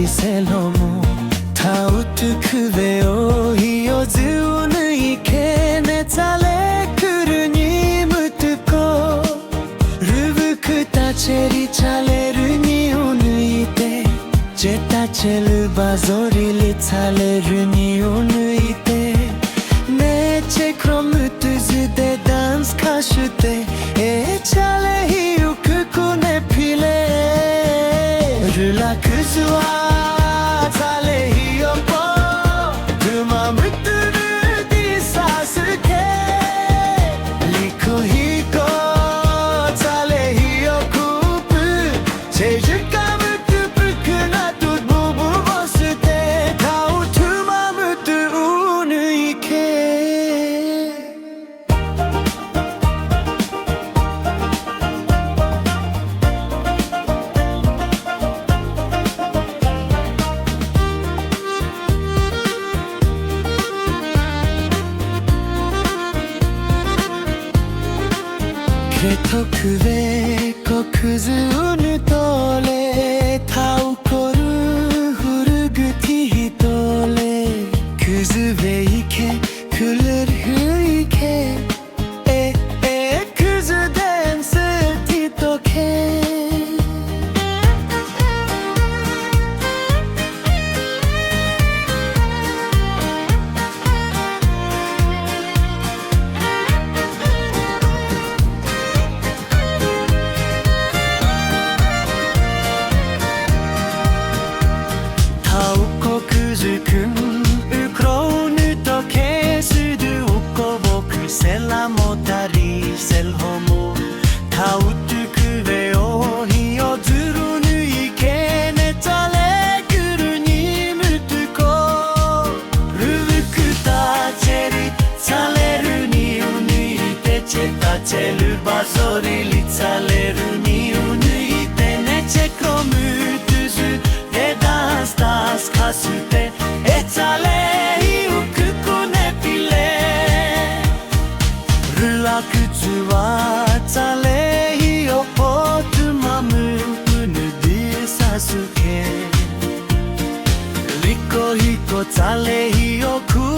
selhomo tautu kuveo hiozu nuike netale kuru ni mutuko rubuku tacheri chaleru ni unuite jeta chelu bazori litaleru ni unuite neche kromutuzu de dans kashute chale hiuku kune pile rula kuzua tale hiopo duma muturu di sasuke liko hiko tale hiokupu jeju kamutu pukuna tut bubu bosute tau tuma mutu unuike Ketokue kokuzu unu tole taukoru huruguti hitole kuzue ike kulur huike kuzu densu titoke Selamotari selhomo tautu kuveo hiozuru nuike netale kuru ni mutuko rubuku tacheri chaleru ni unuite cheta chelu bazori litaleru ni unuite neche kromutuzu de dans das kasute etale hiuku kune pile rula kutsuwa tale hiopo tumamu unu di sasuke liko hiko tale hioku